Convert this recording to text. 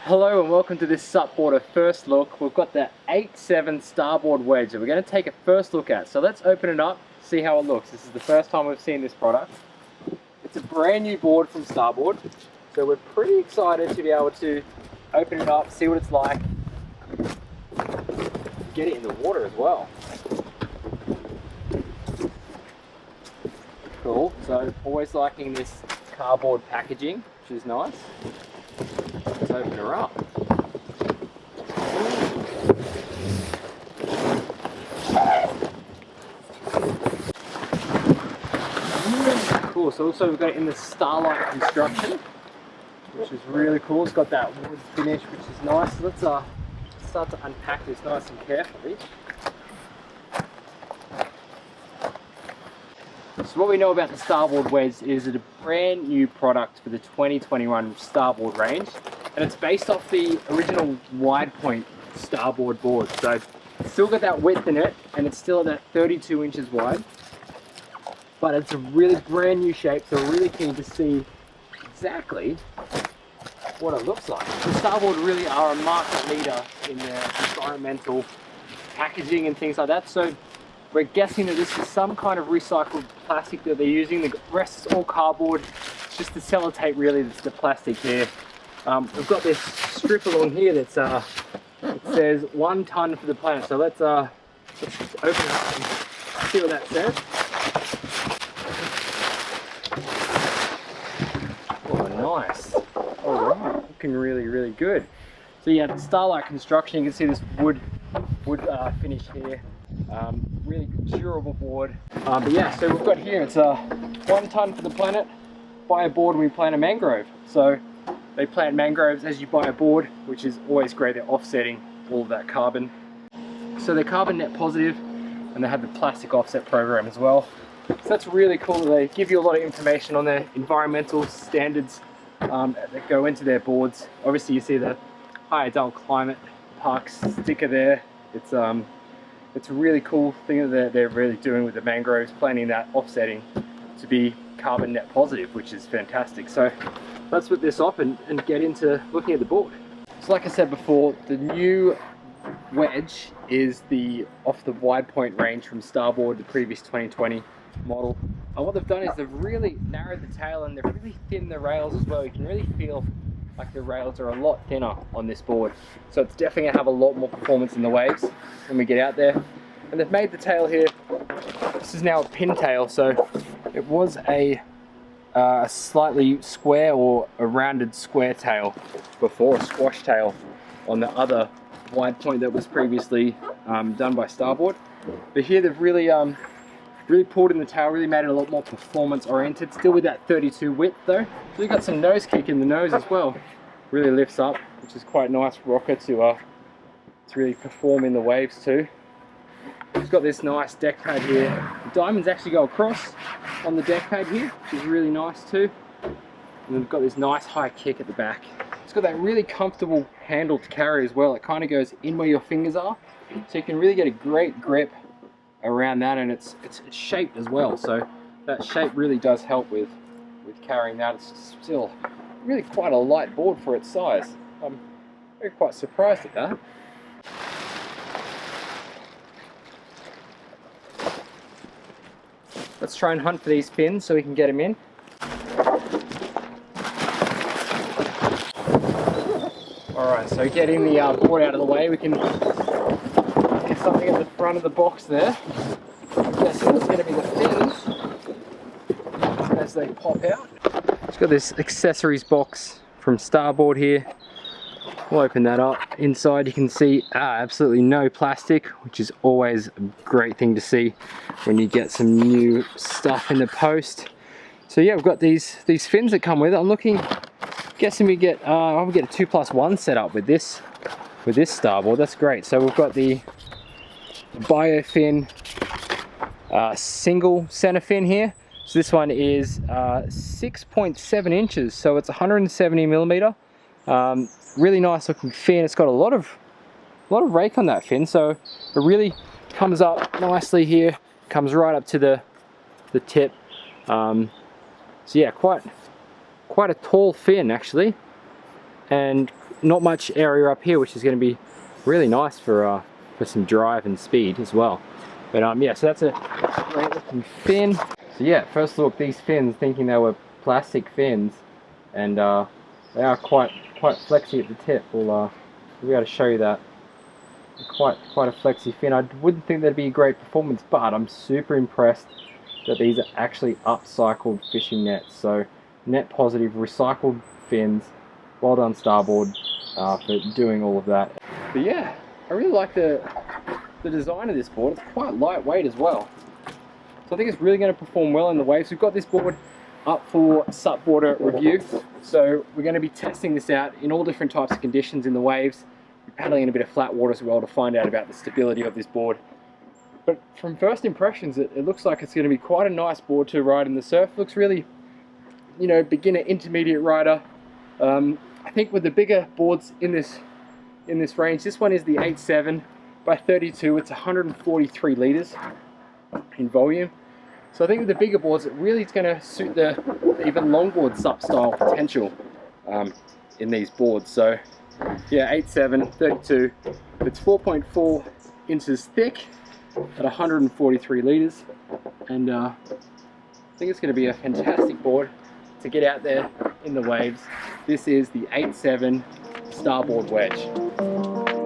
Hello and welcome to this SUPboarder first look. We've got the 8.7 Starboard Wedge that we're going to take a first look at. So let's open it up, see how it looks. This is the first time we've seen this product. It's a brand new board from Starboard, so we're pretty excited to be able to open it up, see what it's like, get it in the water as well. Cool, so always liking this cardboard packaging, which is nice. Let's open her up. Cool, so also we've got it in the Starlight construction, which is really cool. It's got that wood finish, which is nice. So let's start to unpack this nice and carefully. So what we know about the Starboard Wedge is it's a brand new product for the 2021 Starboard range, and it's based off the original wide point Starboard board. So it's still got that width in it, and it's still at that 32 inches wide, but it's a really brand new shape, so we're really keen to see exactly what it looks like. The Starboard really are a market leader in their environmental packaging and things like that, so we're guessing that this is some kind of recycled plastic that they're using. The rest is all cardboard, just the sellotape really that's the plastic here. We've got this strip along here that's it says 1 ton for the planet. So let's open it up and see what that says. Oh, nice. All right, looking really good. So yeah, the Starlight construction. You can see this wood finish here. Really durable board. But yeah, so we've got here, it's 1 ton for the planet. Buy a board and we plant a mangrove. So they plant mangroves as you buy a board, which is always great. They're offsetting all of that carbon. So they're carbon net positive, and they have the plastic offset program as well. So that's really cool. They give you a lot of information on their environmental standards that go into their boards. Obviously you see the High Adult Climate Parks sticker there. It's a really cool thing that they're really doing with the mangroves, planning that offsetting to be carbon net positive, which is fantastic. So let's whip this off and get into looking at the board. So like I said before, the new Wedge is off the wide point range from Starboard, the previous 2020 model. And what they've done is they've really narrowed the tail and they've really thinned the rails as well. You can really feel like the rails are a lot thinner on this board, so it's definitely going to have a lot more performance in the waves when we get out there. And they've made the tail here, this is now a pin tail, so it was a slightly square or a rounded square tail before, a squash tail on the other wide point that was previously done by Starboard. But here they've really pulled in the tail, really made it a lot more performance oriented, still with that 32 width though. So you've got some nose kick in the nose as well. Really lifts up, which is quite nice rocker to really perform in the waves too. It's got this nice deck pad here. The diamonds actually go across on the deck pad here, which is really nice too. And then we've got this nice high kick at the back. It's got that really comfortable handle to carry as well. It kind of goes in where your fingers are, so you can really get a great grip around that, and it's shaped as well, so that shape really does help with carrying that. It's still really quite a light board for its size. I'm very quite surprised at that. Let's try and hunt for these fins so we can get them in. Alright, so getting the board out of the way, we can get something at the front of the box there. I'm guessing it's going to be the fins as they pop out. It's got this accessories box from Starboard here. We'll open that up. Inside you can see absolutely no plastic, which is always a great thing to see when you get some new stuff in the post. So yeah, we've got these fins that come with it. I'm guessing we get I'll get a 2+1 setup with this Starboard. That's great. So we've got the Biofin single center fin here. So this one is 6.7 inches, so it's 170 millimeter. Really nice looking fin. It's got a lot of rake on that fin, so it really comes up nicely here, comes right up to the tip. So yeah, quite a tall fin actually, and not much area up here, which is going to be really nice for some drive and speed as well. But yeah, so that's a great looking fin. So yeah, first look, these fins, thinking they were plastic fins, and they are quite flexy at the tip. We'll be able to show you that. Quite a flexy fin. I wouldn't think that'd be a great performance, but I'm super impressed that these are actually upcycled fishing nets. So net positive, recycled fins. Well done, Starboard, for doing all of that. But yeah, I really like the design of this board. It's quite lightweight as well, so I think it's really going to perform well in the waves. We've got this board up for SUPboarder review, so we're going to be testing this out in all different types of conditions in the waves. We're paddling in a bit of flat water as well to find out about the stability of this board. But from first impressions, it looks like it's going to be quite a nice board to ride in the surf. Looks really, you know, beginner, intermediate rider. I think with the bigger boards in this range, this one is the 8.7 by 32. It's 143 liters in volume. So I think with the bigger boards, it really is going to suit the even longboard SUP style potential in these boards. So yeah, 8.7, 32. It's 4.4 inches thick at 143 liters, and I think it's going to be a fantastic board to get out there in the waves. This is the 8.7 Starboard Wedge.